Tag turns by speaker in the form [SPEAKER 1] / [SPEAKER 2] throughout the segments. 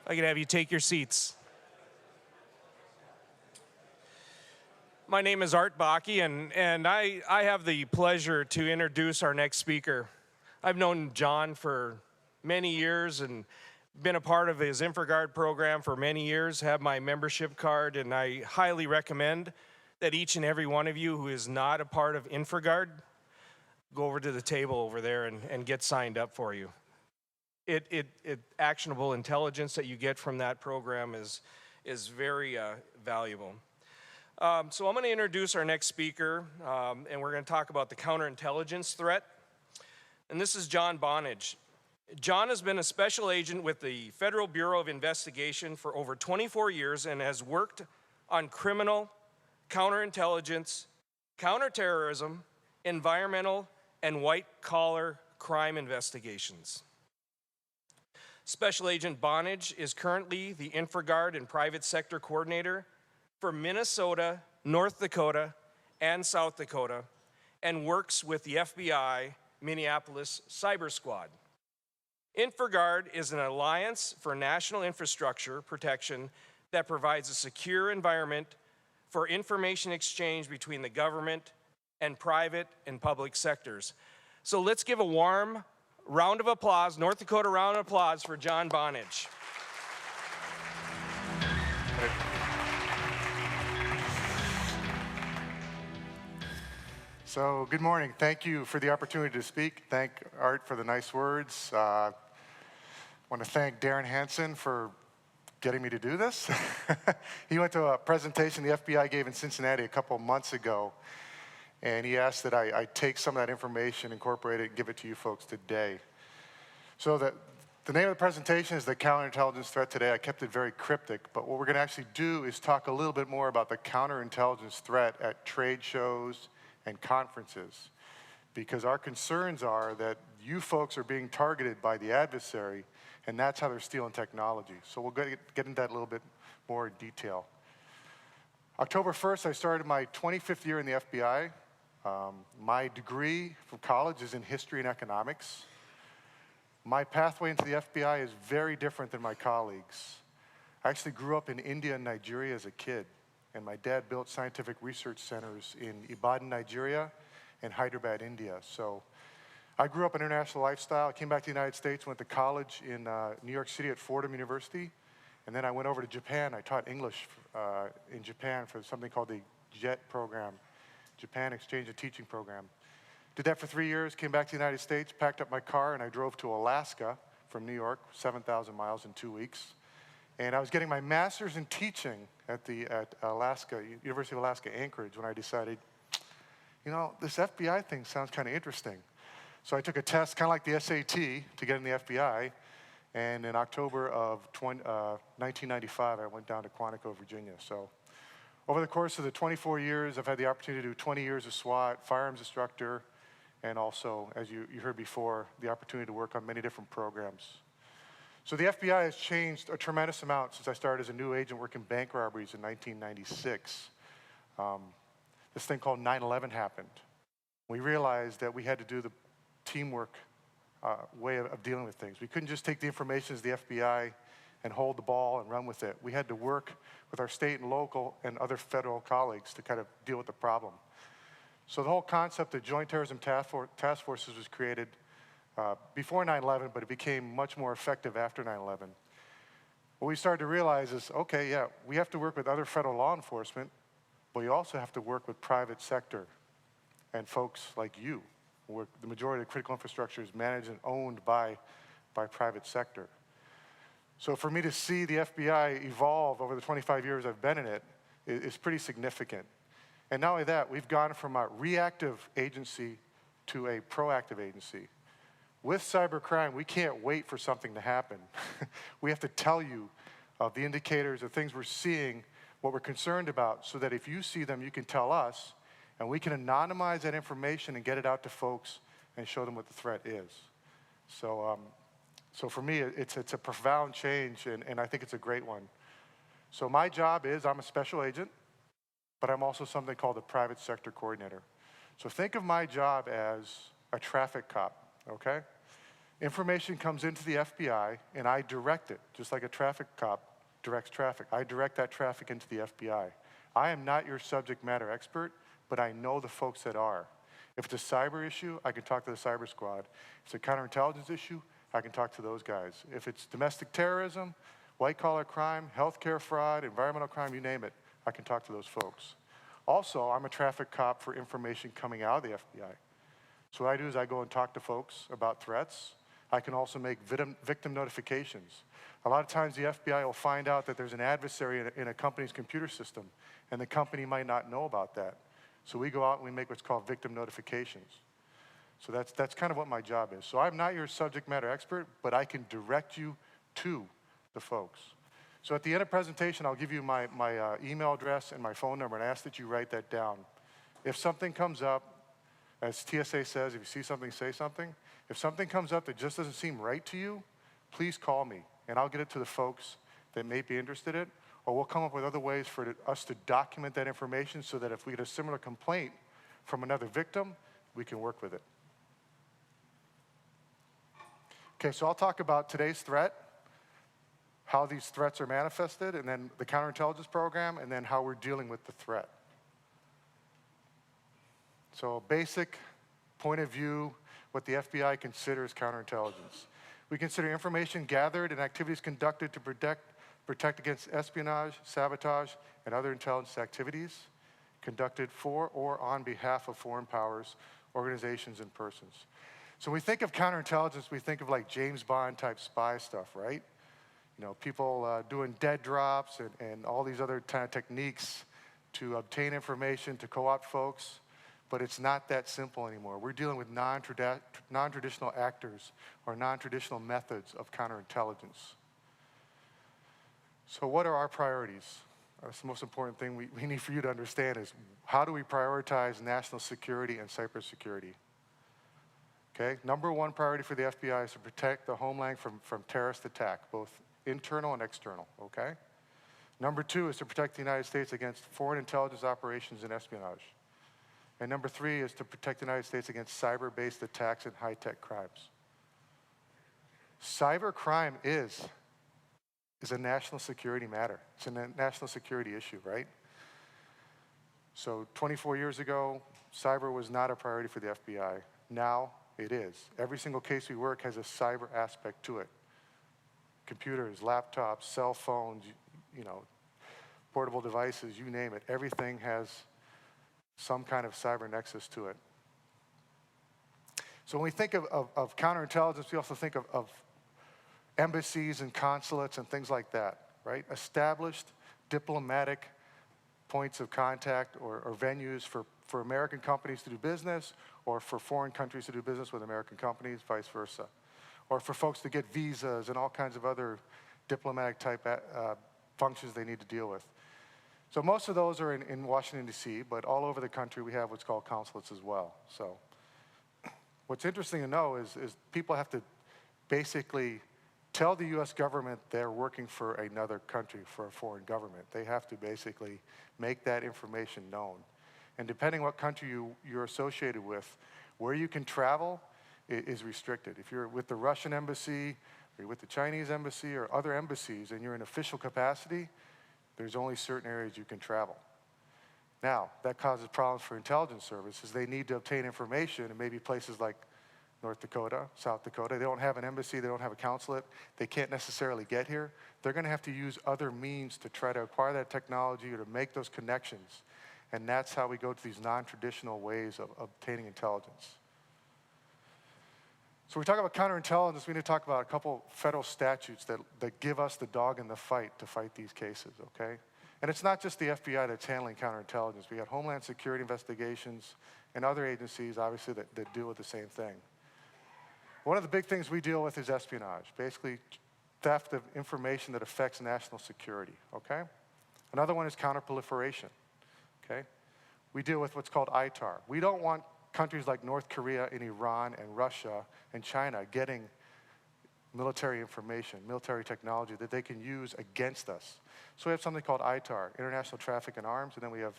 [SPEAKER 1] I can have you take your seats. My name is Art Bakke, and I have the pleasure to introduce our next speaker. I've known John for many years and been a part of his InfraGard program for many years, have my membership card, and I highly recommend that each and every one of you who is not a part of InfraGard go over to the table over there and get signed up for you. Actionable intelligence that you get from that program is very valuable. So I'm going to introduce our next speaker, and we're going to talk about the counterintelligence threat. And this is John Bonnage. John has been a special agent with the Federal Bureau of Investigation for over 24 years and has worked on criminal, counterintelligence, counterterrorism, environmental, and white-collar crime investigations. Special Agent Bonnage is currently the InfraGard and Private Sector Coordinator for Minnesota, North Dakota, and South Dakota, and works with the FBI Minneapolis Cyber Squad. InfraGard is an alliance for national infrastructure protection that provides a secure environment for information exchange between the government and private and public sectors. So let's give a warm round of applause, North Dakota round of applause for John Bonnage.
[SPEAKER 2] So good morning. Thank you for the opportunity to speak. Thank Art for the nice words. I want to thank Darren Hansen for getting me to do this. He went to a presentation the FBI gave in Cincinnati a couple months ago, and he asked that I take some of that information, incorporate it, and give it to you folks today. So the name of the presentation is the counterintelligence threat today. I kept it very cryptic, but what we're going to actually do is talk a little bit more about the counterintelligence threat at trade shows and conferences, because our concerns are that you folks are being targeted by the adversary, and that's how they're stealing technology. So we'll get into that a little bit more in detail. October 1st, I started my 25th year in the FBI. My degree from college is in history and economics. My pathway into the FBI is very different than my colleagues. I actually grew up in India and Nigeria as a kid, and my dad built scientific research centers in Ibadan, Nigeria, and Hyderabad, India. So I grew up an international lifestyle. I came back to the United States, went to college in New York City at Fordham University, and then I went over to Japan. I taught English in Japan for something called the JET program, Japan Exchange and Teaching Program. Did that for 3 years, came back to the United States, packed up my car, and I drove to Alaska from New York, 7,000 miles in 2 weeks. And I was getting my master's in teaching at Alaska, University of Alaska, Anchorage, when I decided, you know, this FBI thing sounds kind of interesting. So I took a test, kind of like the SAT, to get in the FBI. And in October of 1995, I went down to Quantico, Virginia. So over the course of the 24 years, I've had the opportunity to do 20 years of SWAT, firearms instructor, and also, as you heard before, the opportunity to work on many different programs. So the FBI has changed a tremendous amount since I started as a new agent working bank robberies in 1996. This thing called 9/11 happened. We realized that we had to do the teamwork way of dealing with things. We couldn't just take the information as the FBI and hold the ball and run with it. We had to work with our state and local and other federal colleagues to kind of deal with the problem. So the whole concept of Joint Terrorism Task Forces was created before 9/11, but it became much more effective after 9/11. What we started to realize is, okay, yeah, we have to work with other federal law enforcement, but you also have to work with private sector and folks like you, where the majority of critical infrastructure is managed and owned by private sector. So for me to see the FBI evolve over the 25 years I've been in it is pretty significant. And not only that, we've gone from a reactive agency to a proactive agency. With cybercrime, we can't wait for something to happen. We have to tell you of the indicators, the things we're seeing, what we're concerned about, so that if you see them, you can tell us, and we can anonymize that information and get it out to folks and show them what the threat is. So for me, it's a profound change, and I think it's a great one. So my job is, I'm a special agent, but I'm also something called a private sector coordinator. So think of my job as a traffic cop, okay? Information comes into the FBI, and I direct it, just like a traffic cop directs traffic. I direct that traffic into the FBI. I am not your subject matter expert, but I know the folks that are. If it's a cyber issue, I can talk to the cyber squad. If it's a counterintelligence issue, I can talk to those guys. If it's domestic terrorism, white-collar crime, healthcare fraud, environmental crime, you name it, I can talk to those folks. Also, I'm a traffic cop for information coming out of the FBI. So what I do is I go and talk to folks about threats. I can also make victim notifications. A lot of times the FBI will find out that there's an adversary in a company's computer system, and the company might not know about that. So we go out and we make what's called victim notifications. So that's kind of what my job is. So I'm not your subject matter expert, but I can direct you to the folks. So at the end of the presentation, I'll give you my email address and my phone number, and I ask that you write that down. If something comes up, as TSA says, if you see something, say something. If something comes up that just doesn't seem right to you, please call me, and I'll get it to the folks that may be interested in it, or we'll come up with other ways for us to document that information so that if we get a similar complaint from another victim, we can work with it. Okay, so I'll talk about today's threat, how these threats are manifested, and then the counterintelligence program, and then how we're dealing with the threat. So basic point of view, what the FBI considers counterintelligence. We consider information gathered and activities conducted to protect against espionage, sabotage, and other intelligence activities conducted for or on behalf of foreign powers, organizations, and persons. So when we think of counterintelligence, we think of like James Bond type spy stuff, right? You know, people doing dead drops and all these other kind of techniques to obtain information, to co-opt folks. But it's not that simple anymore. We're dealing with non-traditional actors or non-traditional methods of counterintelligence. So what are our priorities? That's the most important thing we need for you to understand is how do we prioritize national security and cybersecurity? Okay, number one priority for the FBI is to protect the homeland from terrorist attack, both internal and external, okay? Number two is to protect the United States against foreign intelligence operations and espionage. And number three is to protect the United States against cyber-based attacks and high-tech crimes. Cyber crime is a national security matter. It's a national security issue, right? So 24 years ago, cyber was not a priority for the FBI. Now it is. Every single case we work has a cyber aspect to it. Computers, laptops, cell phones, you know, portable devices, you name it. Everything has some kind of cyber nexus to it. So when we think of counterintelligence, we also think of embassies and consulates and things like that, right? Established diplomatic points of contact or venues for American companies to do business or for foreign countries to do business with American companies, vice versa. Or for folks to get visas and all kinds of other diplomatic type functions they need to deal with. So most of those are in Washington, D.C., but all over the country we have what's called consulates as well. So what's interesting to know is people have to basically tell the U.S. government they're working for another country, for a foreign government. They have to basically make that information known. And depending what country you're associated with, where you can travel is restricted. If you're with the Russian embassy, or you're with the Chinese embassy, or other embassies, and you're in official capacity, there's only certain areas you can travel. Now, that causes problems for intelligence services. They need to obtain information in maybe places like North Dakota, South Dakota. They don't have an embassy, they don't have a consulate, they can't necessarily get here. They're gonna have to use other means to try to acquire that technology or to make those connections. And that's how we go to these non-traditional ways of obtaining intelligence. So we talk about counterintelligence, we need to talk about a couple federal statutes that give us the dog in the fight to fight these cases, okay? And it's not just the FBI that's handling counterintelligence. We have Homeland Security investigations and other agencies, obviously, that deal with the same thing. One of the big things we deal with is espionage, basically theft of information that affects national security, okay? Another one is counterproliferation, okay? We deal with what's called ITAR. We don't want countries like North Korea and Iran and Russia and China getting military information, military technology that they can use against us. So we have something called ITAR, International Traffic in Arms, and then we have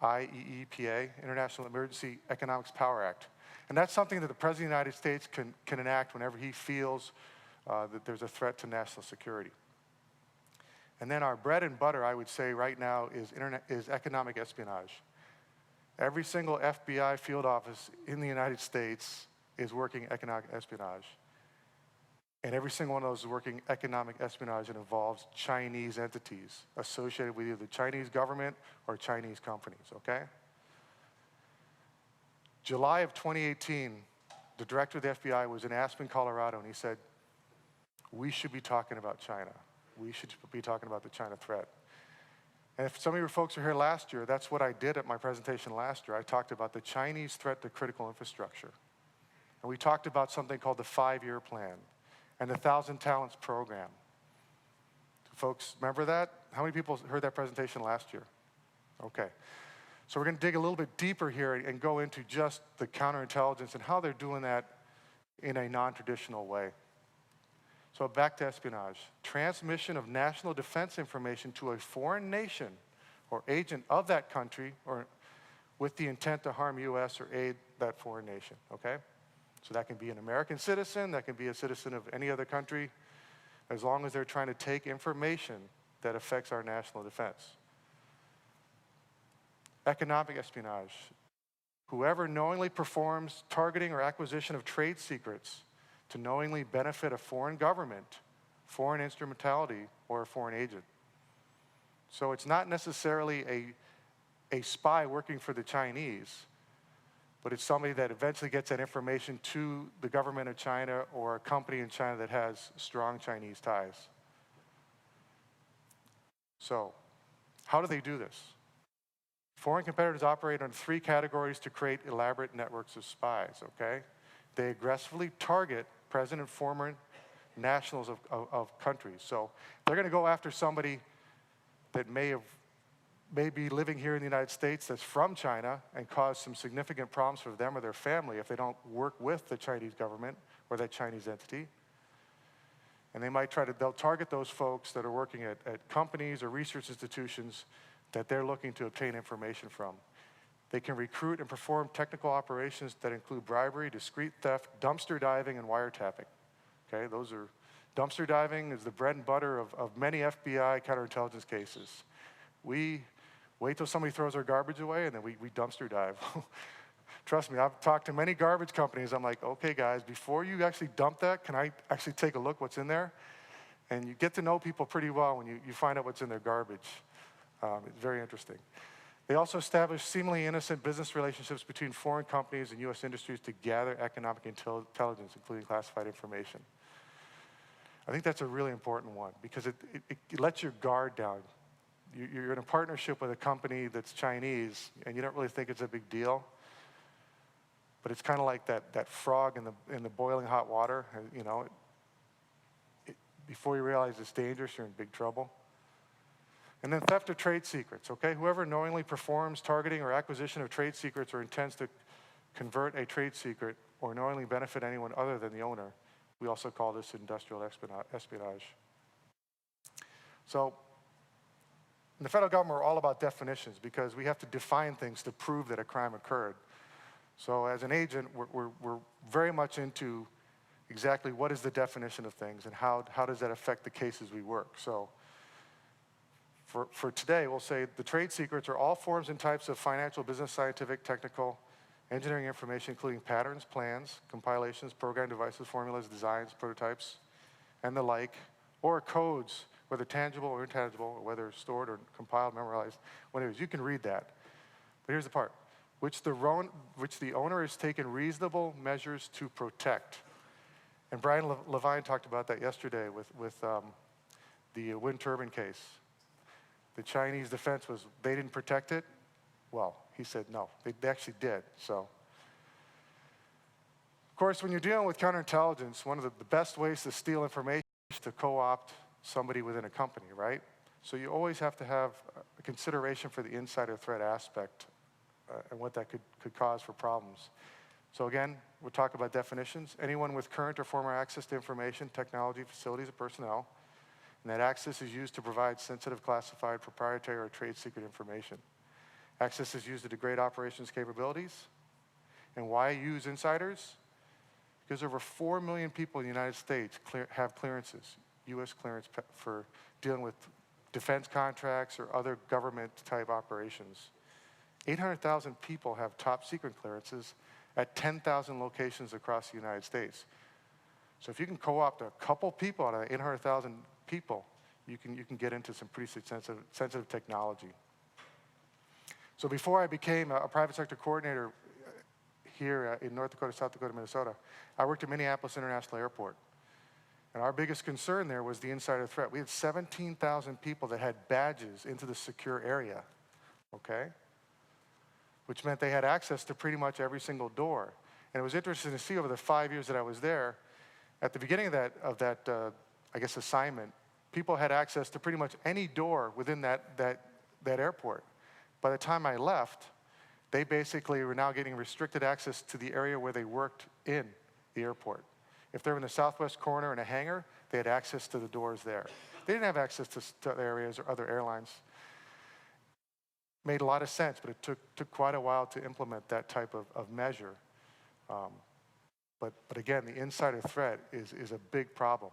[SPEAKER 2] IEEPA, International Emergency Economics Power Act. And that's something that the President of the United States can enact whenever he feels that there's a threat to national security. And then our bread and butter, I would say right now, is economic espionage. Every single FBI field office in the United States is working economic espionage. And every single one of those is working economic espionage that involves Chinese entities associated with either the Chinese government or Chinese companies, okay? July of 2018, the director of the FBI was in Aspen, Colorado, and he said, we should be talking about China. We should be talking about the China threat. And if some of your folks were here last year, that's what I did at my presentation last year. I talked about the Chinese threat to critical infrastructure. And we talked about something called the 5-year plan and the 1,000 Talents program. Folks, remember that? How many people heard that presentation last year? Okay. So we're going to dig a little bit deeper here and go into just the counterintelligence and how they're doing that in a non-traditional way. So back to espionage. Transmission of national defense information to a foreign nation or agent of that country or with the intent to harm U.S. or aid that foreign nation, okay? So that can be an American citizen, that can be a citizen of any other country, as long as they're trying to take information that affects our national defense. Economic espionage. Whoever knowingly performs targeting or acquisition of trade secrets to knowingly benefit a foreign government, foreign instrumentality, or a foreign agent. So it's not necessarily a spy working for the Chinese, but it's somebody that eventually gets that information to the government of China or a company in China that has strong Chinese ties. So, how do they do this? Foreign competitors operate on 3 categories to create elaborate networks of spies, okay? They aggressively target present and former nationals of countries. So they're going to go after somebody that may be living here in the United States that's from China and cause some significant problems for them or their family if they don't work with the Chinese government or that Chinese entity. And they'll target those folks that are working at companies or research institutions that they're looking to obtain information from. They can recruit and perform technical operations that include bribery, discreet theft, dumpster diving, and wiretapping. Okay, dumpster diving is the bread and butter of many FBI counterintelligence cases. We wait till somebody throws their garbage away and then we dumpster dive. Trust me, I've talked to many garbage companies. I'm like, okay guys, before you actually dump that, can I actually take a look what's in there? And you get to know people pretty well when you find out what's in their garbage. It's very interesting. They also establish seemingly innocent business relationships between foreign companies and U.S. industries to gather economic intelligence, including classified information. I think that's a really important one because it lets your guard down. You're in a partnership with a company that's Chinese, and you don't really think it's a big deal. But it's kind of like that frog in the boiling hot water. You know, before you realize it's dangerous, you're in big trouble. And then theft of trade secrets, okay? Whoever knowingly performs targeting or acquisition of trade secrets or intends to convert a trade secret or knowingly benefit anyone other than the owner, we also call this industrial espionage. So, in the federal government, we're all about definitions because we have to define things to prove that a crime occurred. So as an agent, we're very much into exactly what is the definition of things and how does that affect the cases we work. So, for today, we'll say the trade secrets are all forms and types of financial, business, scientific, technical, engineering information, including patterns, plans, compilations, program devices, formulas, designs, prototypes, and the like, or codes, whether tangible or intangible, or whether stored or compiled, memorized, whatever. You can read that. But here's the part, which the owner has taken reasonable measures to protect. And Brian Levine talked about that yesterday with the wind turbine case. The Chinese defense was, they didn't protect it. Well, he said no, they actually did, so. Of course, when you're dealing with counterintelligence, one of the best ways to steal information is to co-opt somebody within a company, right? So you always have to have a consideration for the insider threat aspect and what that could cause for problems. So again, we'll talk about definitions. Anyone with current or former access to information, technology, facilities, or personnel, and that access is used to provide sensitive, classified, proprietary, or trade secret information. Access is used to degrade operations capabilities. And why I use insiders? Because over 4 million people in the United States have clearances, US clearance for dealing with defense contracts or other government type operations. 800,000 people have top secret clearances at 10,000 locations across the United States. So if you can co-opt a couple people out of 800,000 people, you can get into some pretty sensitive technology. So before I became a private sector coordinator here in North Dakota, South Dakota, Minnesota, I worked at Minneapolis International Airport. And our biggest concern there was the insider threat. We had 17,000 people that had badges into the secure area, okay? Which meant they had access to pretty much every single door. And it was interesting to see over the 5 years that I was there, at the beginning of that I guess, assignment, people had access to pretty much any door within that airport. By the time I left, they basically were now getting restricted access to the area where they worked in the airport. If they were in the southwest corner in a hangar, they had access to the doors there. They didn't have access to other areas or other airlines. Made a lot of sense, but it took quite a while to implement that type of measure. But again, the insider threat is a big problem.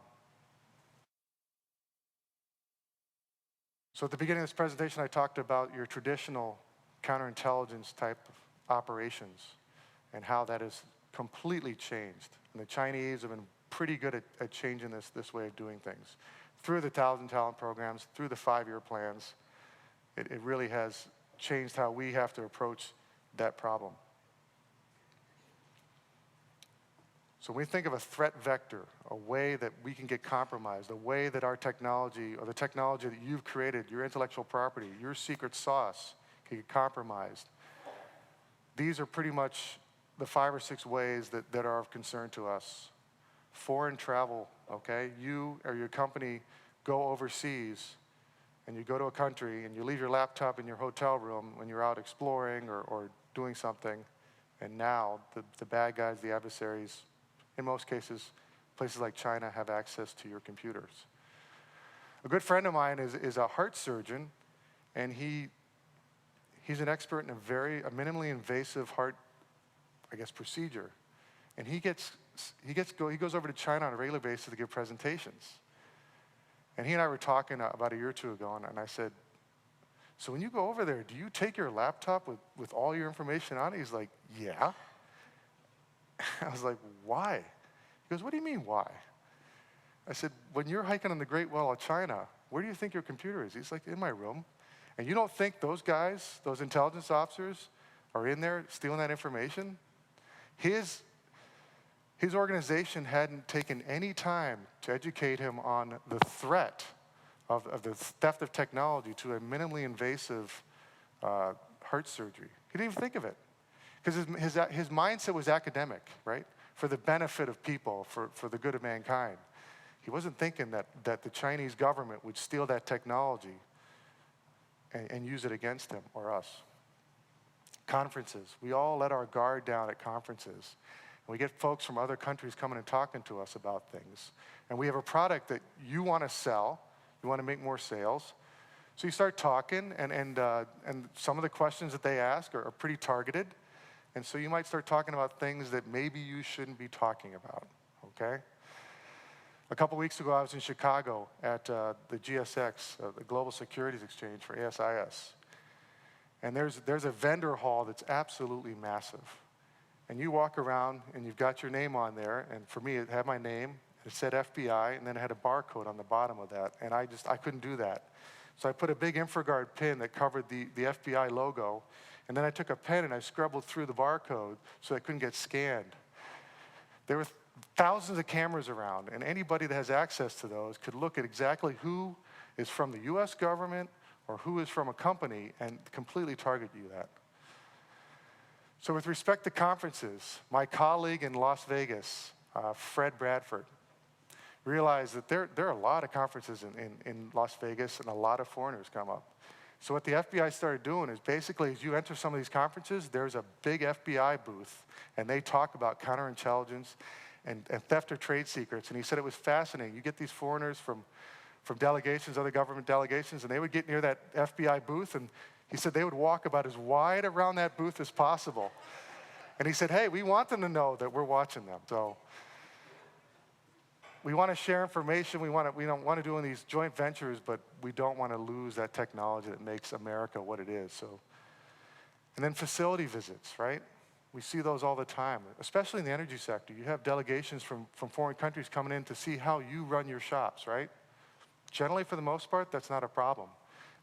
[SPEAKER 2] So at the beginning of this presentation, I talked about your traditional counterintelligence type of operations and how that has completely changed. And the Chinese have been pretty good at changing this way of doing things. Through the 1,000 talent programs, through the 5-year plans, it really has changed how we have to approach that problem. So when we think of a threat vector, a way that we can get compromised, a way that our technology, or the technology that you've created, your intellectual property, your secret sauce, can get compromised, these are pretty much the 5 or 6 ways that are of concern to us. Foreign travel, okay? You or your company go overseas, and you go to a country, and you leave your laptop in your hotel room when you're out exploring or doing something, and now the bad guys, the adversaries, in most cases, places like China have access to your computers. A good friend of mine is a heart surgeon, and he's an expert in a minimally invasive heart, I guess, procedure. And he goes over to China on a regular basis to give presentations. And he and I were talking about a year or two ago, and I said, so when you go over there, do you take your laptop with all your information on it? He's like, yeah. I was like, why? He goes, what do you mean, why? I said, when you're hiking on the Great Wall of China, where do you think your computer is? He's like, in my room. And you don't think those guys, those intelligence officers, are in there stealing that information? His organization hadn't taken any time to educate him on the threat of the theft of technology to a minimally invasive heart surgery. He didn't even think of it. Because his mindset was academic, right? For the benefit of people, for the good of mankind. He wasn't thinking that the Chinese government would steal that technology and use it against him or us. Conferences. We all let our guard down at conferences. We get folks from other countries coming and talking to us about things. And we have a product that you want to sell. You want to make more sales. So you start talking, and some of the questions that they ask are pretty targeted. And so you might start talking about things that maybe you shouldn't be talking about, okay? A couple weeks ago, I was in Chicago at the GSX, the Global Securities Exchange for ASIS. And there's a vendor hall that's absolutely massive. And you walk around, and you've got your name on there. And for me, it had my name. It said FBI, and then it had a barcode on the bottom of that. And I couldn't do that. So I put a big InfraGard pin that covered the FBI logo. And then I took a pen and I scribbled through the barcode so it couldn't get scanned. There were thousands of cameras around, and anybody that has access to those could look at exactly who is from the US government or who is from a company and completely target you that. So with respect to conferences, my colleague in Las Vegas, Fred Bradford, realized that there are a lot of conferences in Las Vegas, and a lot of foreigners come up. So what the FBI started doing is basically, as you enter some of these conferences, there's a big FBI booth, and they talk about counterintelligence and theft of trade secrets. And he said it was fascinating. You get these foreigners from delegations, other government delegations, and they would get near that FBI booth, and he said they would walk about as wide around that booth as possible. And he said, hey, we want them to know that we're watching them. So we want to share information. We don't want to do any of these joint ventures, but we don't want to lose that technology that makes America what it is. So, and then facility visits, right? We see those all the time, especially in the energy sector. You have delegations from foreign countries coming in to see how you run your shops, right? Generally, for the most part, that's not a problem.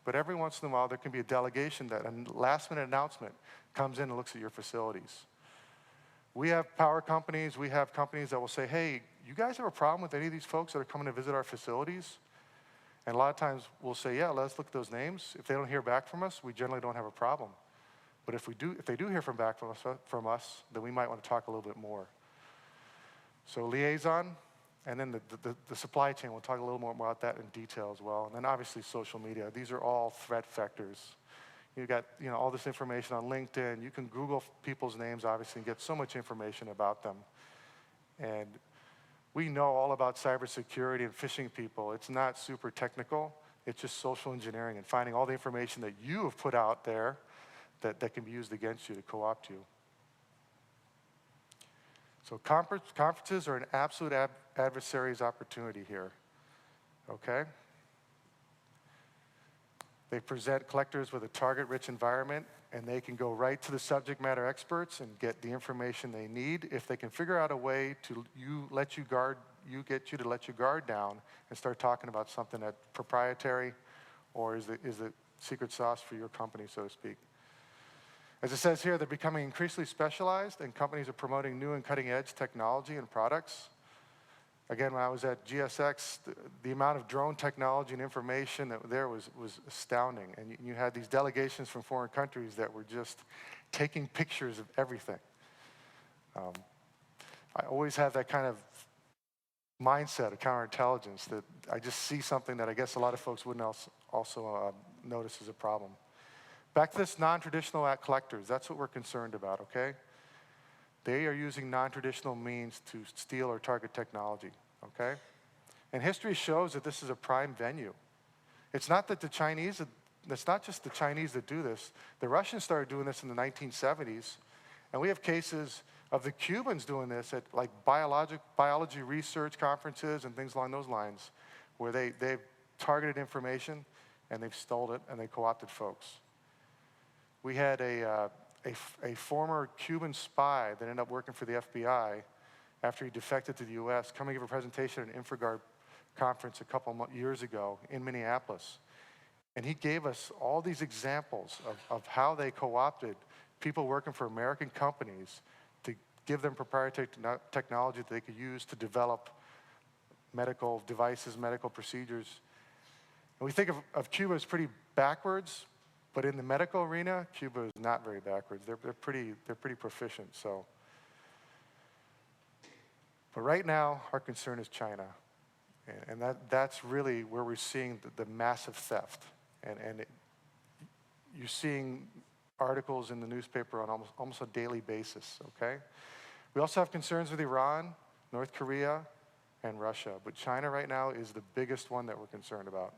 [SPEAKER 2] But every once in a while, there can be a delegation that a last-minute announcement comes in and looks at your facilities. We have power companies, we have companies that will say, hey, you guys have a problem with any of these folks that are coming to visit our facilities? And a lot of times we'll say, yeah, let's look at those names. If they don't hear back from us, we generally don't have a problem. But if they do hear back from us, then we might want to talk a little bit more. So liaison, and then the supply chain, we'll talk a little more about that in detail as well. And then obviously social media. These are all threat vectors. You got all this information on LinkedIn. You can Google people's names, obviously, and get so much information about them. And we know all about cybersecurity and phishing people. It's not super technical. It's just social engineering and finding all the information that you have put out there that can be used against you to co-opt you. So conferences are an absolute adversary's opportunity here, okay? They present collectors with a target-rich environment, and they can go right to the subject matter experts and get the information they need if they can figure out a way to get you to let your guard down and start talking about something that's proprietary or is the secret sauce for your company, so to speak. As it says here, they're becoming increasingly specialized, and companies are promoting new and cutting-edge technology and products. Again, when I was at GSX, the amount of drone technology and information that there was astounding. And you had these delegations from foreign countries that were just taking pictures of everything. I always have that kind of mindset of counterintelligence that I just see something that I guess a lot of folks wouldn't also notice as a problem. Back to this non-traditional collectors, that's what we're concerned about, okay? They are using non-traditional means to steal or target technology, okay? And history shows that this is a prime venue. It's not just the Chinese that do this. The Russians started doing this in the 1970s, and we have cases of the Cubans doing this at like biology research conferences and things along those lines, where they've targeted information and they've stolen it and they co-opted folks. We had a former Cuban spy that ended up working for the FBI after he defected to the US, come and give a presentation at an InfraGard conference a couple years ago in Minneapolis. And he gave us all these examples of how they co-opted people working for American companies to give them proprietary technology that they could use to develop medical devices, medical procedures. And we think of Cuba as pretty backwards, but in the medical arena, Cuba is not very backwards. They're pretty proficient. So, but right now, our concern is China, and that's really where we're seeing the massive theft. And you're seeing articles in the newspaper on almost a daily basis. Okay, we also have concerns with Iran, North Korea, and Russia, but China right now is the biggest one that we're concerned about.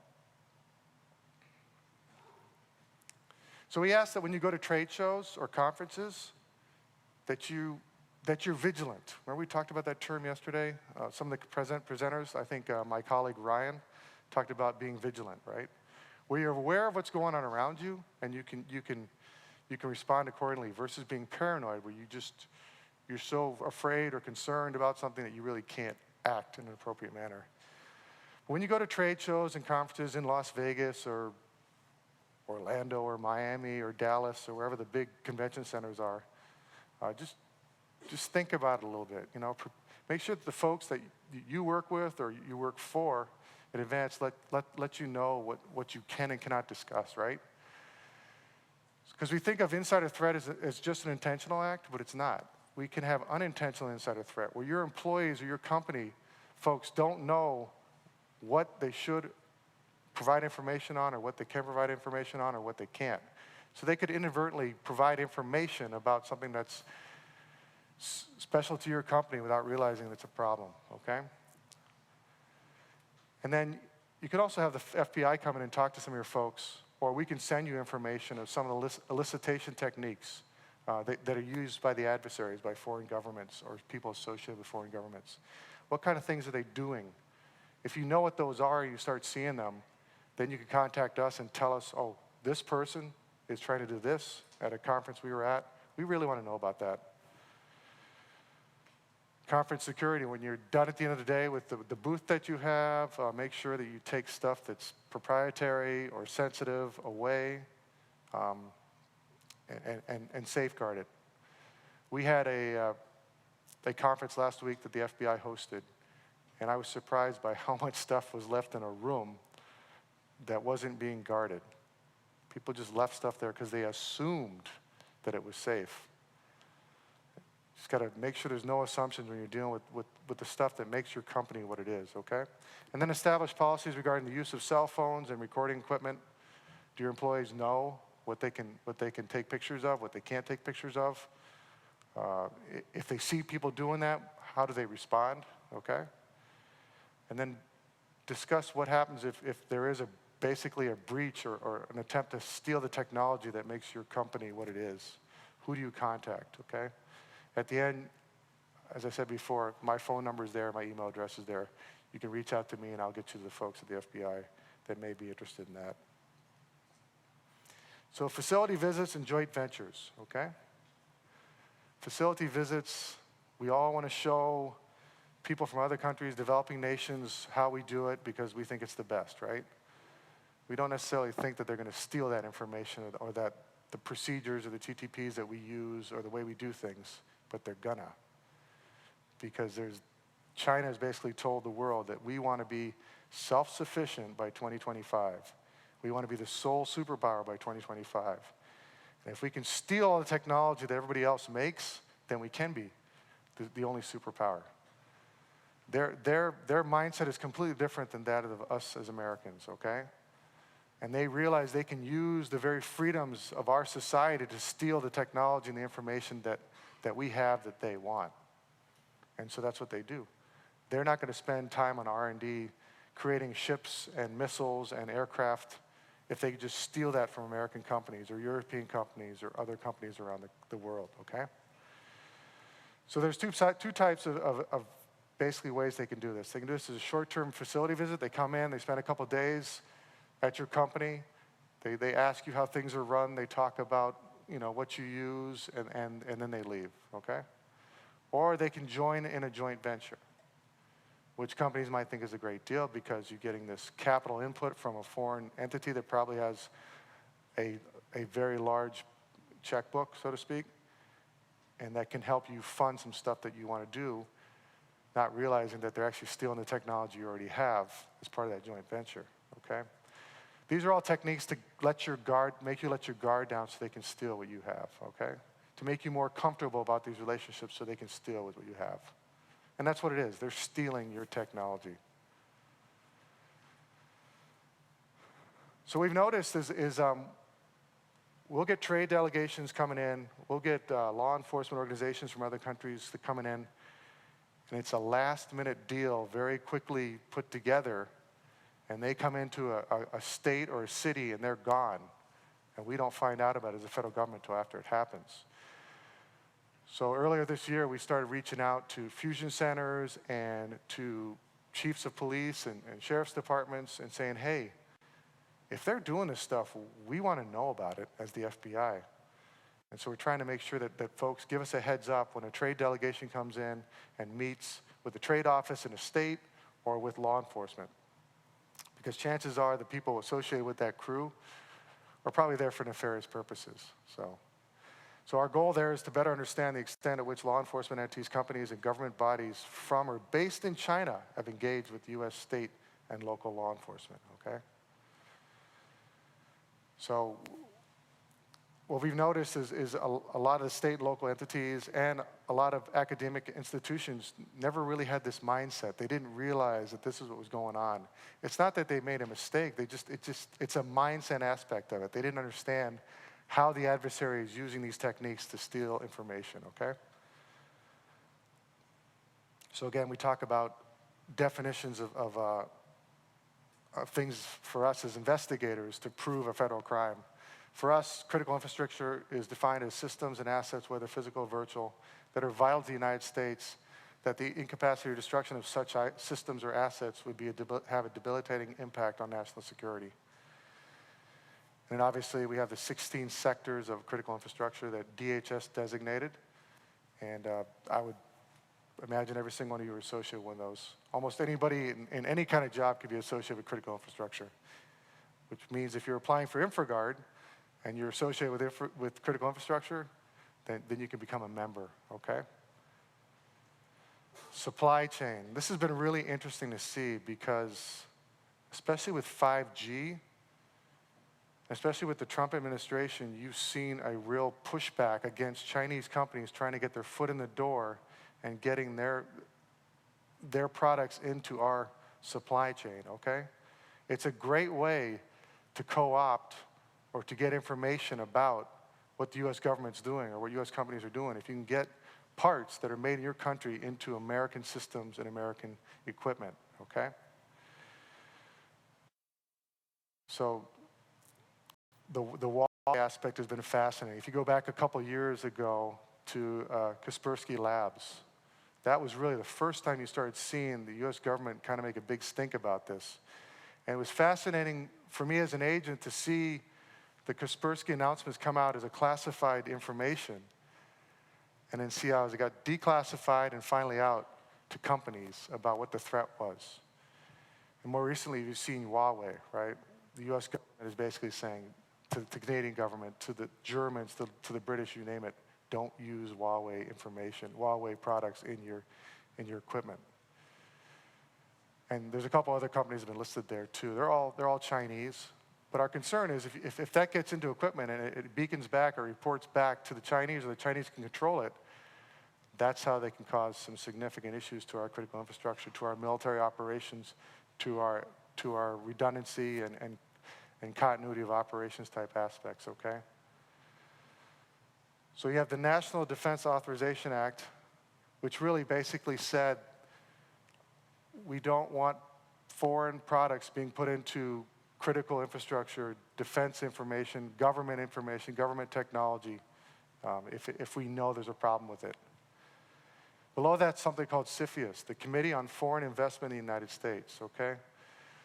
[SPEAKER 2] So we ask that when you go to trade shows or conferences, that you're vigilant. Remember we talked about that term yesterday? Some of the presenters, I think my colleague Ryan, talked about being vigilant, right? Where you're aware of what's going on around you and you can respond accordingly versus being paranoid where you're so afraid or concerned about something that you really can't act in an appropriate manner. When you go to trade shows and conferences in Las Vegas or Orlando or Miami or Dallas or wherever the big convention centers are, just think about it a little bit. Make sure that the folks that you work with or you work for in advance let you know what you can and cannot discuss, right? Because we think of insider threat as just an intentional act, but it's not. We can have unintentional insider threat where your employees or your company folks don't know what they should provide information on or what they can provide information on or what they can't. So they could inadvertently provide information about something that's special to your company without realizing it's a problem, okay? And then you could also have the FBI come in and talk to some of your folks, or we can send you information of some of the elicitation techniques that are used by the adversaries, by foreign governments or people associated with foreign governments. What kind of things are they doing? If you know what those are, you start seeing them, then you can contact us and tell us, oh, this person is trying to do this at a conference we were at. We really want to know about that. Conference security, when you're done at the end of the day with the booth that you have, make sure that you take stuff that's proprietary or sensitive away and safeguard it. We had a conference last week that the FBI hosted, and I was surprised by how much stuff was left in a room that wasn't being guarded. People just left stuff there because they assumed that it was safe. Just got to make sure there's no assumptions when you're dealing with the stuff that makes your company what it is, okay? And then establish policies regarding the use of cell phones and recording equipment. Do your employees know what they can take pictures of, what they can't take pictures of? If they see people doing that, how do they respond, okay? And then discuss what happens if there is basically a breach or an attempt to steal the technology that makes your company what it is. Who do you contact, okay? At the end, as I said before, my phone number is there, my email address is there. You can reach out to me and I'll get you to the folks at the FBI that may be interested in that. So facility visits and joint ventures, okay? Facility visits, we all want to show people from other countries, developing nations, how we do it because we think it's the best, right? We don't necessarily think that they're going to steal that information or that the procedures or the TTPs that we use or the way we do things, but they're gonna. Because China has basically told the world that we want to be self-sufficient by 2025. We want to be the sole superpower by 2025. And if we can steal all the technology that everybody else makes, then we can be the only superpower. Their mindset is completely different than that of us as Americans, okay? And they realize they can use the very freedoms of our society to steal the technology and the information that we have that they want. And so that's what they do. They're not going to spend time on R&D creating ships and missiles and aircraft if they could just steal that from American companies or European companies or other companies around the world, okay? So there's two types of basically ways they can do this. They can do this as a short-term facility visit. They come in, they spend a couple days at your company. They ask you how things are run. They talk about what you use, and then they leave, okay? Or they can join in a joint venture, which companies might think is a great deal because you're getting this capital input from a foreign entity that probably has a very large checkbook, so to speak, and that can help you fund some stuff that you want to do, not realizing that they're actually stealing the technology you already have as part of that joint venture, okay? These are all techniques to make you let your guard down so they can steal what you have, okay? To make you more comfortable about these relationships so they can steal with what you have. And that's what it is. They're stealing your technology. So we've noticed we'll get trade delegations coming in. We'll get law enforcement organizations from other countries that coming in. And it's a last-minute deal, very quickly put together. And they come into a state or a city and they're gone. And we don't find out about it as a federal government until after it happens. So earlier this year, we started reaching out to fusion centers and to chiefs of police and sheriff's departments and saying, hey, if they're doing this stuff, we want to know about it as the FBI. And so we're trying to make sure that folks give us a heads up when a trade delegation comes in and meets with the trade office in a state or with law enforcement. Because chances are the people associated with that crew are probably there for nefarious purposes. So our goal there is to better understand the extent at which law enforcement entities, companies, and government bodies from or based in China have engaged with U.S. state and local law enforcement, okay? So what we've noticed is a lot of the state and local entities and a lot of academic institutions never really had this mindset. They didn't realize that this is what was going on. It's not that they made a mistake. It's a mindset aspect of it. They didn't understand how the adversary is using these techniques to steal information, okay? So again, we talk about definitions of things for us as investigators to prove a federal crime. For us, critical infrastructure is defined as systems and assets, whether physical or virtual, that are vital to the United States, that the incapacity or destruction of such systems or assets would have a debilitating impact on national security. And obviously, we have the 16 sectors of critical infrastructure that DHS designated, and I would imagine every single one of you are associated with those. Almost anybody in any kind of job could be associated with critical infrastructure, which means if you're applying for InfraGard and you're associated with critical infrastructure, then you can become a member, okay? Supply chain. This has been really interesting to see because, especially with 5G, especially with the Trump administration, you've seen a real pushback against Chinese companies trying to get their foot in the door and getting their products into our supply chain, okay? It's a great way to co-opt or to get information about what the U.S. government's doing or what U.S. companies are doing. If you can get parts that are made in your country into American systems and American equipment, okay? So the Huawei aspect has been fascinating. If you go back a couple years ago to Kaspersky Labs, that was really the first time you started seeing the U.S. government kind of make a big stink about this. And it was fascinating for me as an agent to see the Kaspersky announcements come out as a classified information and then see how it got declassified and finally out to companies about what the threat was. And more recently, you've seen Huawei, right? The U.S. government is basically saying to the Canadian government, to the Germans, to the British, you name it, don't use Huawei information, Huawei products in your equipment. And there's a couple other companies that have been listed there too. They're all Chinese. But our concern is if that gets into equipment and it beacons back or reports back to the Chinese or the Chinese can control it, that's how they can cause some significant issues to our critical infrastructure, to our military operations, to our redundancy and continuity of operations type aspects, okay? So you have the National Defense Authorization Act, which really basically said we don't want foreign products being put into critical infrastructure, defense information, government technology, if we know there's a problem with it. Below that's something called CFIUS, the Committee on Foreign Investment in the United States, okay?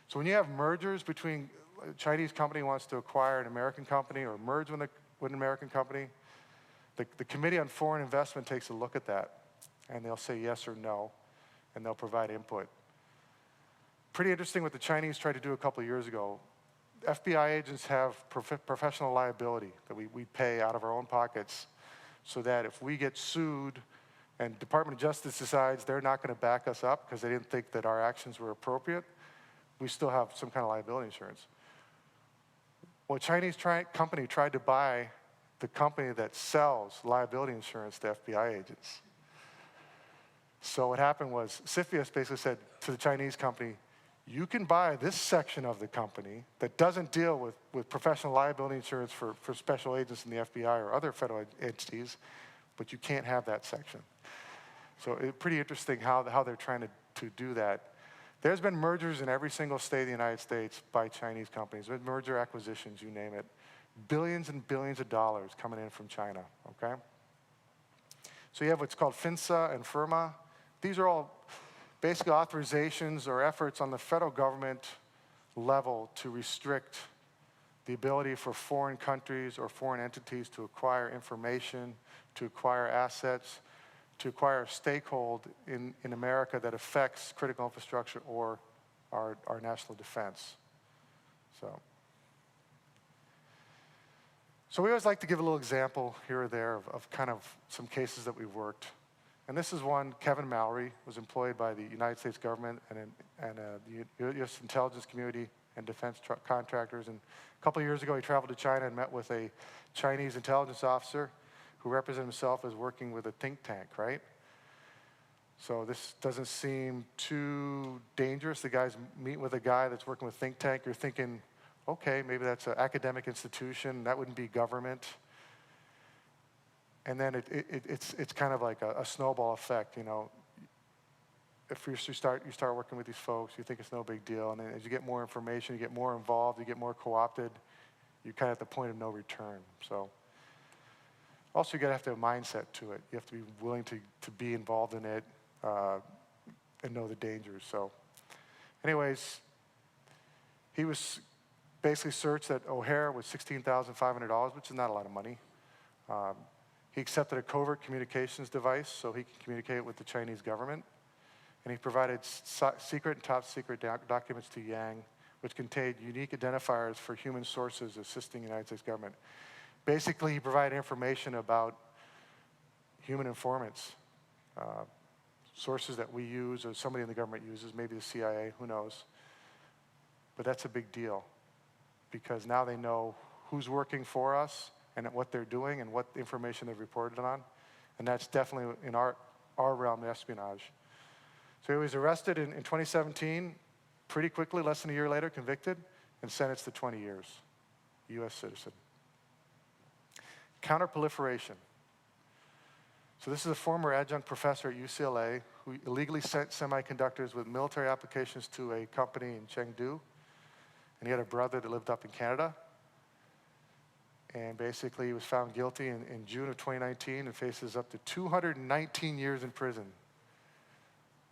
[SPEAKER 2] So when you have mergers between a Chinese company wants to acquire an American company or merge with an American company, the Committee on Foreign Investment takes a look at that, and they'll say yes or no, and they'll provide input. Pretty interesting what the Chinese tried to do a couple of years ago. FBI agents have professional liability that we pay out of our own pockets so that if we get sued and Department of Justice decides they're not going to back us up because they didn't think that our actions were appropriate, we still have some kind of liability insurance. Well, a Chinese company tried to buy the company that sells liability insurance to FBI agents. So what happened was CFIUS basically said to the Chinese company, you can buy this section of the company that doesn't deal with professional liability insurance for special agents in the FBI or other federal entities, but you can't have that section. So it's pretty interesting how they're trying to do that. There's been mergers in every single state of the United States by Chinese companies. There's been merger acquisitions, you name it. Billions and billions of dollars coming in from China, okay? So you have what's called FINSA and FIRMA. These are all basically authorizations or efforts on the federal government level to restrict the ability for foreign countries or foreign entities to acquire information, to acquire assets, to acquire a stakehold in America that affects critical infrastructure or our national defense. So we always like to give a little example here or there of kind of some cases that we've worked. And this is one. Kevin Mallory was employed by the United States government and the U.S. intelligence community and defense contractors. And a couple of years ago, he traveled to China and met with a Chinese intelligence officer who represented himself as working with a think tank, right? So this doesn't seem too dangerous. The guy's meeting with a guy that's working with a think tank. You're thinking, okay, maybe that's an academic institution. That wouldn't be government. And then it's kind of like a snowball effect, you know. If you start working with these folks, you think it's no big deal, and then as you get more information, you get more involved, you get more co-opted, you're kind of at the point of no return. So also you gotta have to have a mindset to it. You have to be willing to be involved in it and know the dangers. So anyways, he was basically searched at O'Hare with $16,500, which is not a lot of money. He accepted a covert communications device so he could communicate with the Chinese government. And he provided secret and top secret documents to Yang, which contained unique identifiers for human sources assisting the United States government. Basically, he provided information about human informants, sources that we use or somebody in the government uses, maybe the CIA, who knows. But that's a big deal because now they know who's working for us and what they're doing and what information they've reported on. And that's definitely in our realm of espionage. So he was arrested in 2017, pretty quickly, less than a year later, convicted, and sentenced to 20 years, US citizen. Counterproliferation. So this is a former adjunct professor at UCLA who illegally sent semiconductors with military applications to a company in Chengdu. And he had a brother that lived up in Canada. And basically he was found guilty in June of 2019 and faces up to 219 years in prison.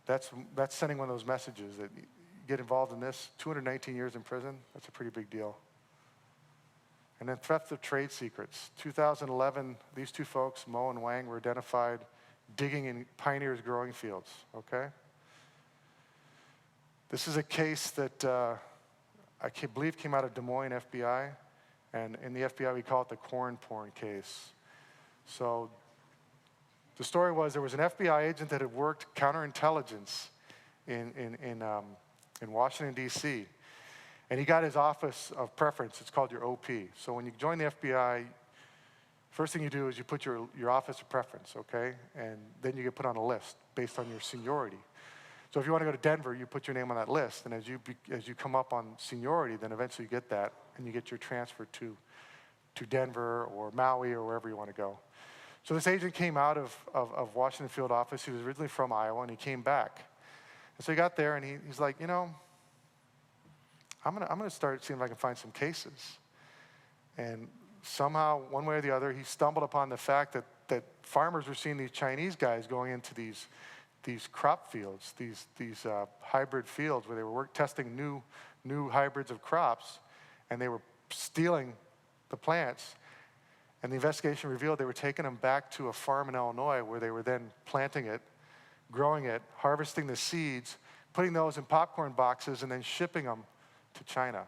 [SPEAKER 2] That's sending one of those messages that you get involved in this, 219 years in prison, that's a pretty big deal. And then theft of trade secrets. 2011, these two folks, Mo and Wang, were identified digging in Pioneer's growing fields, okay? This is a case that I believe came out of Des Moines FBI, and in the FBI we call it the corn porn case. So the story was there was an FBI agent that had worked counterintelligence in Washington, D.C., and he got his office of preference. It's called your OP. So when you join the FBI, first thing you do is you put your office of preference, okay? And then you get put on a list based on your seniority. So if you want to go to Denver, you put your name on that list, and as you come up on seniority, then eventually you get that, and you get your transfer to Denver or Maui or wherever you want to go. So this agent came out of Washington field office. He was originally from Iowa, and he came back. And so he got there, and he's like, you know, I'm gonna start seeing if I can find some cases. And somehow, one way or the other, he stumbled upon the fact that farmers were seeing these Chinese guys going into these crop fields, these hybrid fields where they were testing new hybrids of crops, and they were stealing the plants. And the investigation revealed they were taking them back to a farm in Illinois where they were then planting it, growing it, harvesting the seeds, putting those in popcorn boxes, and then shipping them to China.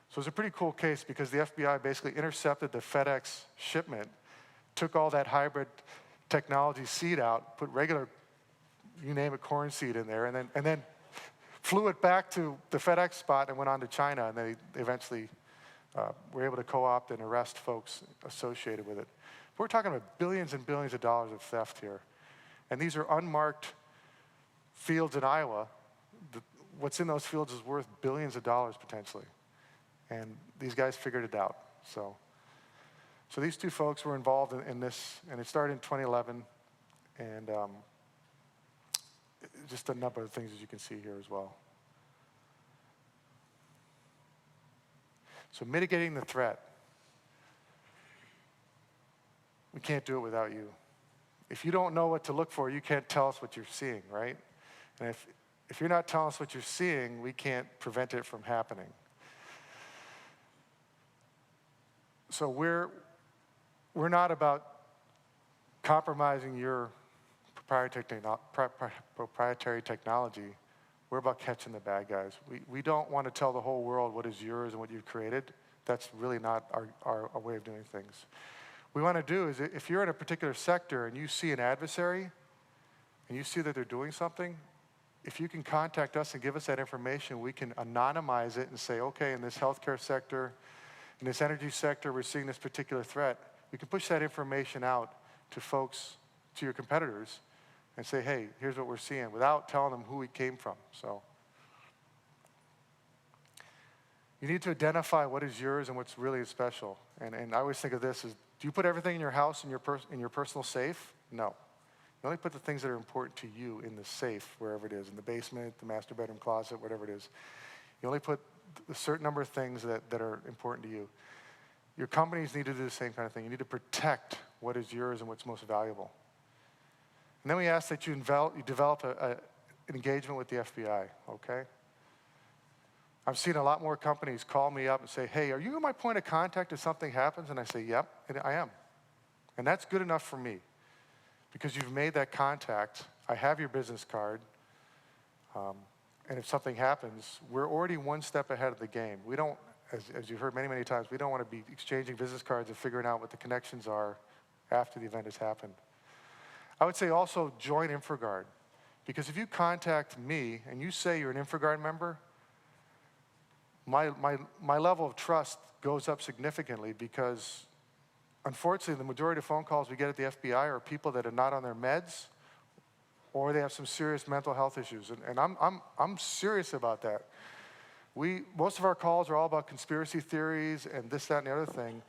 [SPEAKER 2] So it was a pretty cool case because the FBI basically intercepted the FedEx shipment, took all that hybrid technology seed out, put regular, you name it, corn seed in there, and then flew it back to the FedEx spot and went on to China, and they eventually were able to co-opt and arrest folks associated with it. But we're talking about billions and billions of dollars of theft here. And these are unmarked fields in Iowa. What's in those fields is worth billions of dollars potentially. And these guys figured it out. So these two folks were involved in this, and it started in 2011. And just a number of things as you can see here as well. So mitigating the threat. We can't do it without you. If you don't know what to look for, you can't tell us what you're seeing, right? And if you're not telling us what you're seeing, we can't prevent it from happening. So we're not about compromising your proprietary technology. We're about catching the bad guys. We don't want to tell the whole world what is yours and what you've created. That's really not our way of doing things. What we want to do is if you're in a particular sector and you see an adversary and you see that they're doing something, if you can contact us and give us that information, we can anonymize it and say, okay, in this healthcare sector, in this energy sector, we're seeing this particular threat. We can push that information out to folks, to your competitors, and say, hey, here's what we're seeing, without telling them who it came from. So you need to identify what is yours and what's really special. And I always think of this as, do you put everything in your house in your personal safe? No. You only put the things that are important to you in the safe, wherever it is, in the basement, the master bedroom closet, whatever it is. You only put a certain number of things that are important to you. Your companies need to do the same kind of thing. You need to protect what is yours and what's most valuable. And then we ask that you develop an engagement with the FBI, okay? I've seen a lot more companies call me up and say, hey, are you my point of contact if something happens? And I say, yep, and I am. And that's good enough for me because you've made that contact. I have your business card. And if something happens, we're already one step ahead of the game. We don't, as you've heard many, many times, we don't want to be exchanging business cards and figuring out what the connections are after the event has happened. I would say also join InfraGard, because if you contact me and you say you're an InfraGard member, my level of trust goes up significantly because, unfortunately, the majority of phone calls we get at the FBI are people that are not on their meds or they have some serious mental health issues. And I'm serious about that. Most of our calls are all about conspiracy theories and this, that, and the other thing.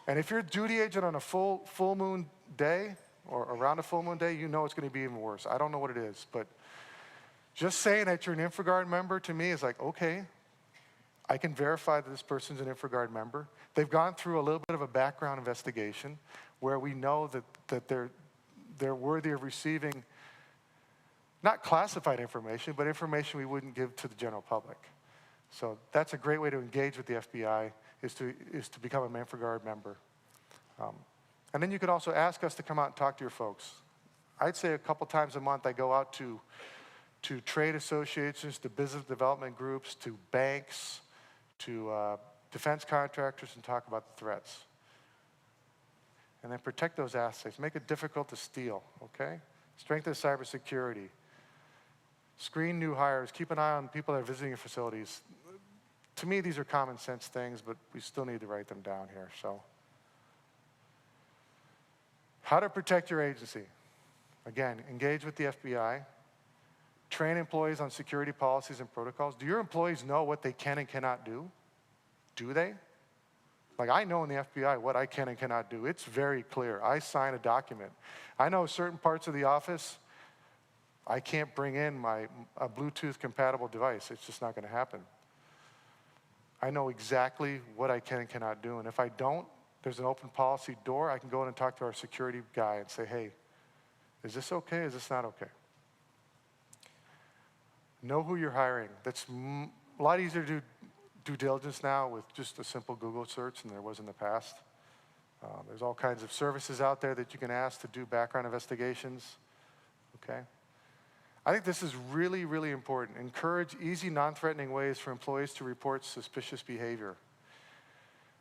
[SPEAKER 2] And if you're a duty agent on a full moon day or around a full moon day, you know it's going to be even worse. I don't know what it is, but just saying that you're an InfraGard member to me is like, okay, I can verify that this person's an InfraGard member. They've gone through a little bit of a background investigation where we know that they're worthy of receiving not classified information, but information we wouldn't give to the general public. So that's a great way to engage with the FBI, is to become an InfraGard member. And then you could also ask us to come out and talk to your folks. I'd say a couple times a month I go out to trade associations, to business development groups, to banks, to defense contractors, and talk about the threats. And then protect those assets. Make it difficult to steal, okay? Strengthen cybersecurity. Screen new hires. Keep an eye on people that are visiting your facilities. To me, these are common sense things, but we still need to write them down here. So, how to protect your agency. Again, engage with the FBI. Train employees on security policies and protocols. Do your employees know what they can and cannot do? Do they? Like, I know in the FBI what I can and cannot do. It's very clear. I sign a document. I know certain parts of the office, I can't bring in a Bluetooth-compatible device. It's just not going to happen. I know exactly what I can and cannot do. And if I don't, there's an open policy door. I can go in and talk to our security guy and say, hey, is this okay? Is this not okay? Know who you're hiring. That's a lot easier to do due diligence now with just a simple Google search than there was in the past. There's all kinds of services out there that you can ask to do background investigations, okay? I think this is really, really important. Encourage easy, non-threatening ways for employees to report suspicious behavior.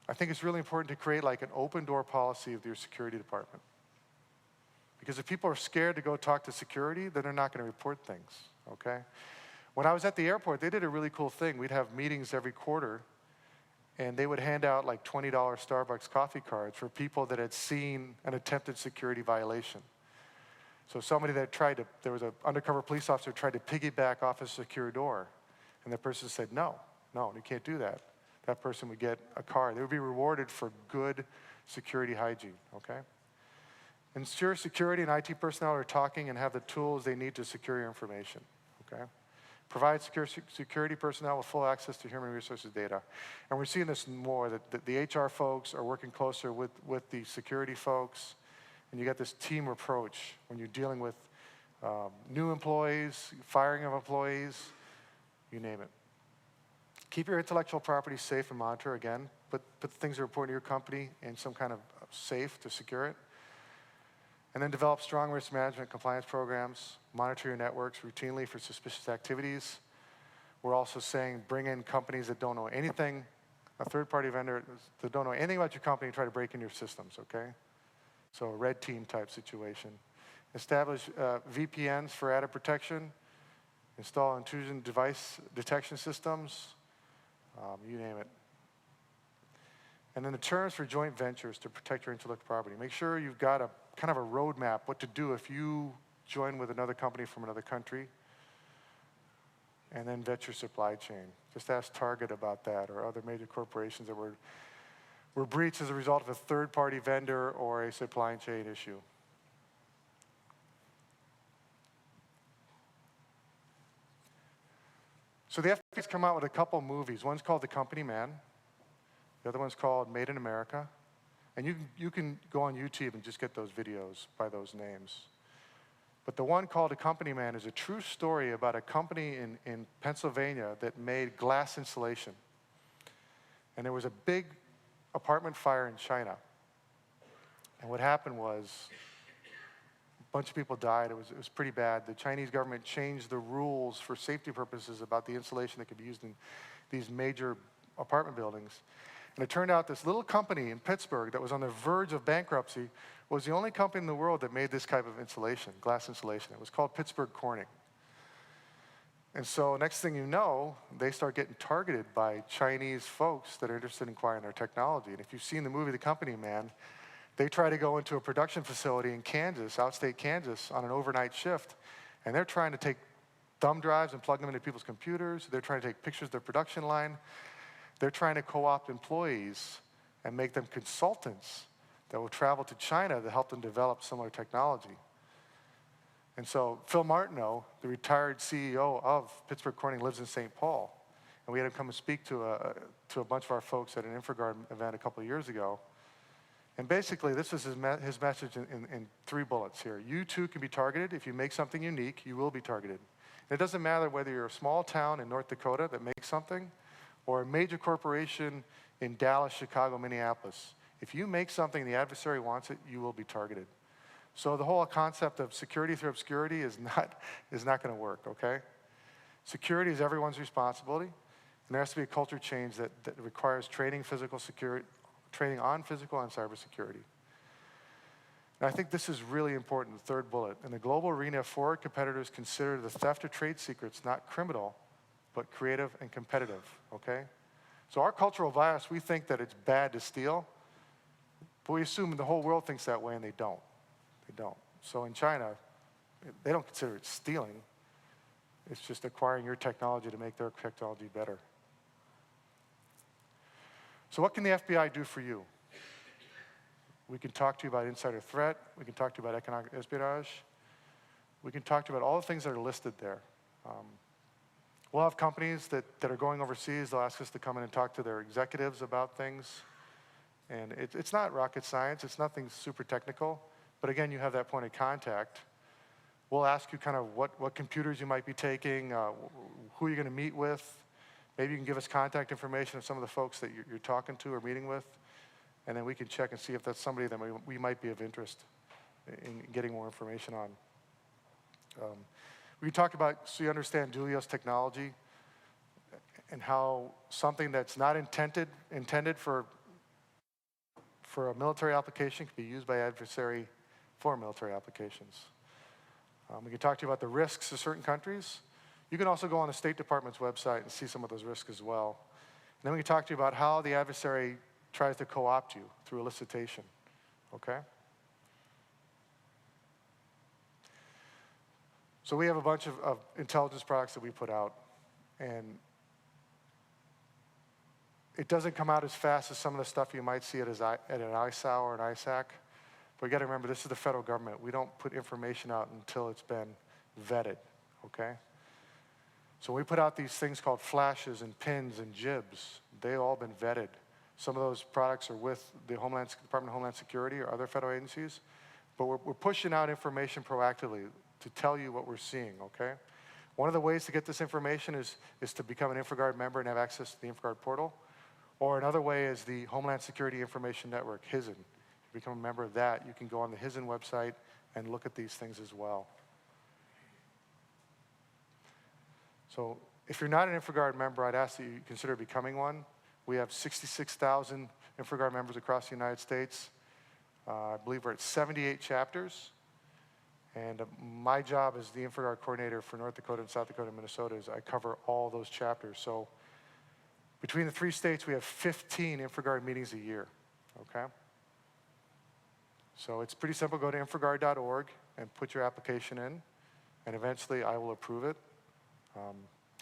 [SPEAKER 2] I think it's really important to create like an open door policy of your security department. Because if people are scared to go talk to security, then they're not going to report things, okay? When I was at the airport, they did a really cool thing. We'd have meetings every quarter, and they would hand out like $20 Starbucks coffee cards for people that had seen an attempted security violation. So somebody that there was an undercover police officer tried to piggyback off a secure door, and the person said, no, you can't do that. That person would get a card. They would be rewarded for good security hygiene, okay? Ensure security and IT personnel are talking and have the tools they need to secure your information, okay? Provide security personnel with full access to human resources data. And we're seeing this more, that the HR folks are working closer with the security folks, and you get this team approach when you're dealing with new employees, firing of employees, you name it. Keep your intellectual property safe and monitor, again. Put the things that are important to your company in some kind of safe to secure it. And then develop strong risk management compliance programs. Monitor your networks routinely for suspicious activities. We're also saying bring in companies that don't know anything, a third-party vendor that don't know anything about your company and try to break into your systems, okay? So a red team type situation. Establish VPNs for added protection. Install intrusion device detection systems. You name it. And then the terms for joint ventures to protect your intellectual property. Make sure you've got a kind of a roadmap, what to do if you join with another company from another country. And then vet your supply chain. Just ask Target about that, or other major corporations that were breached as a result of a third-party vendor or a supply chain issue. So the FBI's come out with a couple movies. One's called The Company Man. The other one's called Made in America. And you can go on YouTube and just get those videos by those names. But the one called A Company Man is a true story about a company in Pennsylvania that made glass insulation. And there was a big apartment fire in China. And what happened was a bunch of people died. It was pretty bad. The Chinese government changed the rules for safety purposes about the insulation that could be used in these major apartment buildings. And it turned out this little company in Pittsburgh that was on the verge of bankruptcy was the only company in the world that made this type of insulation, glass insulation. It was called Pittsburgh Corning. And so next thing you know, they start getting targeted by Chinese folks that are interested in acquiring their technology. And if you've seen the movie The Company Man, they try to go into a production facility in Kansas, outstate Kansas, on an overnight shift. And they're trying to take thumb drives and plug them into people's computers. They're trying to take pictures of their production line. They're trying to co-opt employees and make them consultants that will travel to China to help them develop similar technology. And so Phil Martineau, the retired CEO of Pittsburgh Corning, lives in St. Paul. And we had him come and speak to a bunch of our folks at an InfraGard event a couple of years ago. And basically, this is his message in 3 bullets here. You too can be targeted. If you make something unique, you will be targeted. And it doesn't matter whether you're a small town in North Dakota that makes something or a major corporation in Dallas, Chicago, Minneapolis. If you make something and the adversary wants it, you will be targeted. So the whole concept of security through obscurity is not going to work, okay? Security is everyone's responsibility, and there has to be a culture change that requires training on physical and cyber security. And I think this is really important, the 3rd bullet. In the global arena, forward competitors consider the theft of trade secrets not criminal, but creative and competitive, okay? So our cultural bias, we think that it's bad to steal, but we assume the whole world thinks that way, and they don't. They don't. So in China, they don't consider it stealing. It's just acquiring your technology to make their technology better. So what can the FBI do for you? We can talk to you about insider threat. We can talk to you about economic espionage. We can talk to you about all the things that are listed there. We'll have companies that are going overseas. They'll ask us to come in and talk to their executives about things. And it's not rocket science. It's nothing super technical. But again, you have that point of contact. We'll ask you kind of what computers you might be taking, who you're going to meet with. Maybe you can give us contact information of some of the folks that you're talking to or meeting with. And then we can check and see if that's somebody that we might be of interest in getting more information on. We talked about, so you understand dual-use technology and how something that's not intended for a military application can be used by adversary for military applications. We can talk to you about the risks of certain countries. You can also go on the State Department's website and see some of those risks as well. And then we can talk to you about how the adversary tries to co-opt you through elicitation, okay? So we have a bunch of intelligence products that we put out, and it doesn't come out as fast as some of the stuff you might see at an ISAO or an ISAC, but you gotta remember, this is the federal government. We don't put information out until it's been vetted, okay? So when we put out these things called flashes and pins and jibs, they've all been vetted. Some of those products are with the Department of Homeland Security or other federal agencies, but we're pushing out information proactively to tell you what we're seeing, okay? One of the ways to get this information is to become an InfraGard member and have access to the InfraGard portal. Or another way is the Homeland Security Information Network, HISN. If you become a member of that, you can go on the HISN website and look at these things as well. So if you're not an InfraGard member, I'd ask that you consider becoming one. We have 66,000 InfraGard members across the United States. I believe we're at 78 chapters. And my job as the InfraGard coordinator for North Dakota and South Dakota and Minnesota is I cover all those chapters. So between the 3 states, we have 15 InfraGard meetings a year, okay? So it's pretty simple. Go to infragard.org and put your application in, and eventually I will approve it.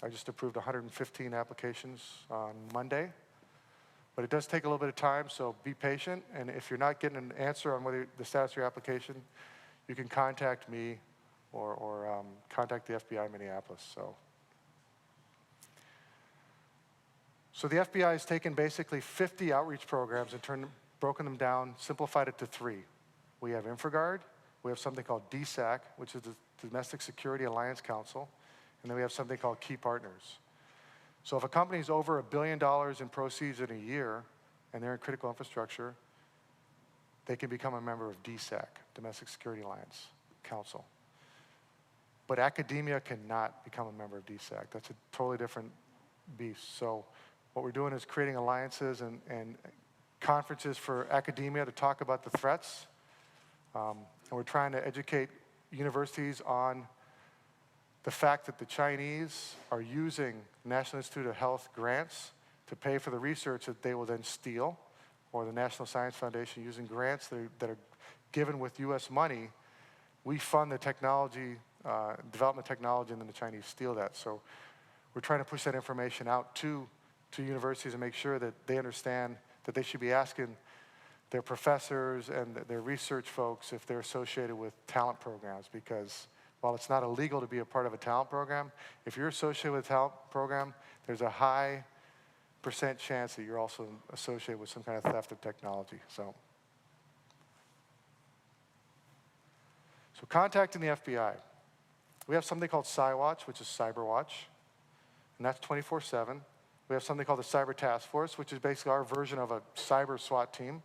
[SPEAKER 2] I just approved 115 applications on Monday, but it does take a little bit of time, so be patient. And if you're not getting an answer on whether the status of your application, you can contact me or contact the FBI Minneapolis. So the FBI has taken basically 50 outreach programs and broken them down, simplified it to 3. We have InfraGard, we have something called DSAC, which is the Domestic Security Alliance Council, and then we have something called Key Partners. So if a company is over $1 billion in proceeds in a year, and they're in critical infrastructure, they can become a member of DSAC, Domestic Security Alliance Council. But academia cannot become a member of DSAC. That's a totally different beast. So what we're doing is creating alliances and conferences for academia to talk about the threats. And we're trying to educate universities on the fact that the Chinese are using National Institute of Health grants to pay for the research that they will then steal, or the National Science Foundation using grants that are given with US money. We fund the technology, development technology, and then the Chinese steal that. So we're trying to push that information out to universities and make sure that they understand that they should be asking their professors and their research folks if they're associated with talent programs, because while it's not illegal to be a part of a talent program, if you're associated with a talent program, there's a high % chance that you're also associated with some kind of theft of technology. So contacting the FBI. We have something called CyWatch, which is CyberWatch, and that's 24/7. We have something called the Cyber Task Force, which is basically our version of a cyber SWAT team.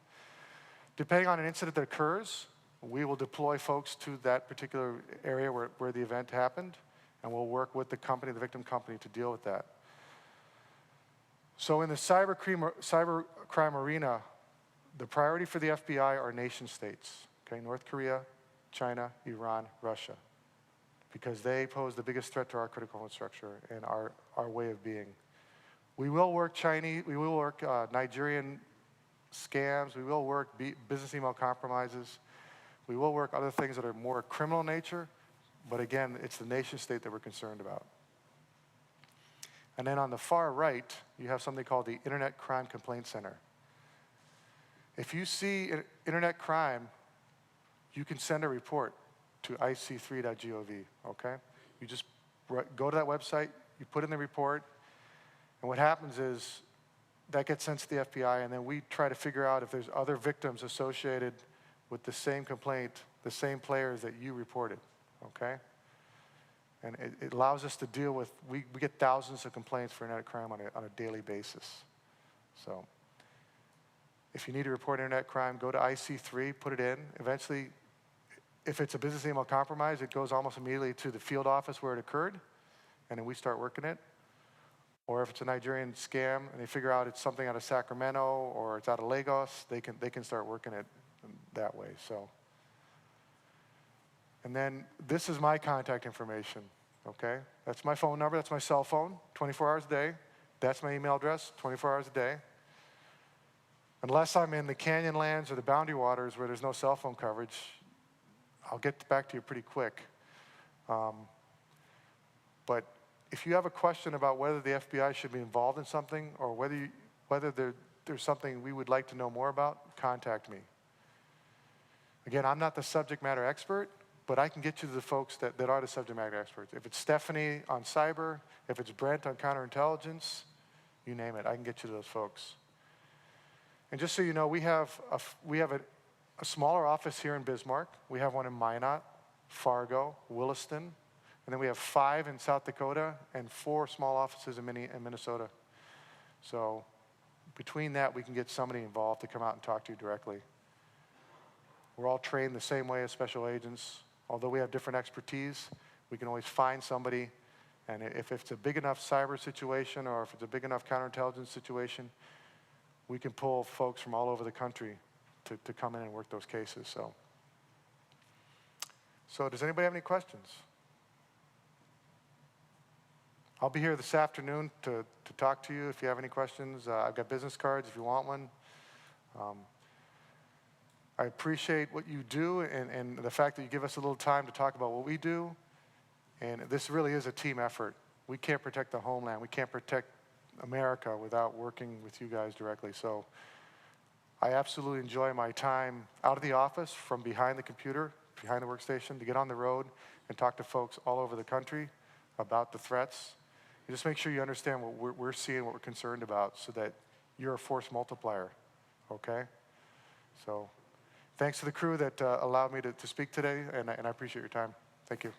[SPEAKER 2] Depending on an incident that occurs, we will deploy folks to that particular area where the event happened, and we'll work with the company, the victim company, to deal with that. So in the cybercrime arena, the priority for the FBI are nation states, okay? North Korea, China, Iran, Russia, because they pose the biggest threat to our critical infrastructure and our way of being. We will work Nigerian scams, we will work business email compromises, we will work other things that are more criminal nature, but again, it's the nation state that we're concerned about. And then on the far right, you have something called the Internet Crime Complaint Center. If you see internet crime, you can send a report to ic3.gov, okay? You just go to that website, you put in the report, and what happens is that gets sent to the FBI, and then we try to figure out if there's other victims associated with the same complaint, the same players that you reported, okay? And it allows us to deal with, we get thousands of complaints for internet crime on a daily basis. So if you need to report internet crime, go to IC3, put it in. Eventually, if it's a business email compromise, it goes almost immediately to the field office where it occurred, and then we start working it. Or if it's a Nigerian scam and they figure out it's something out of Sacramento or it's out of Lagos, they can start working it that way. So, and then this is my contact information, okay? That's my phone number, that's my cell phone, 24 hours a day. That's my email address, 24 hours a day. Unless I'm in the canyon lands or the boundary waters where there's no cell phone coverage, I'll get back to you pretty quick. But if you have a question about whether the FBI should be involved in something or whether there's something we would like to know more about, contact me. Again, I'm not the subject matter expert, but I can get you to the folks that are the subject matter experts. If it's Stephanie on cyber, if it's Brent on counterintelligence, you name it, I can get you to those folks. And just so you know, we have a smaller office here in Bismarck. We have one in Minot, Fargo, Williston, and then we have 5 in South Dakota and 4 small offices in Minnesota. So between that, we can get somebody involved to come out and talk to you directly. We're all trained the same way as special agents. Although we have different expertise, we can always find somebody. And if it's a big enough cyber situation or if it's a big enough counterintelligence situation, we can pull folks from all over the country to come in and work those cases. So does anybody have any questions? I'll be here this afternoon to talk to you if you have any questions. I've got business cards if you want one. I appreciate what you do and the fact that you give us a little time to talk about what we do. And this really is a team effort. We can't protect the homeland. We can't protect America without working with you guys directly. So I absolutely enjoy my time out of the office, from behind the computer, behind the workstation, to get on the road and talk to folks all over the country about the threats just make sure you understand what we're seeing, what we're concerned about, so that you're a force multiplier, okay? So thanks to the crew that allowed me to speak today, and I appreciate your time. Thank you.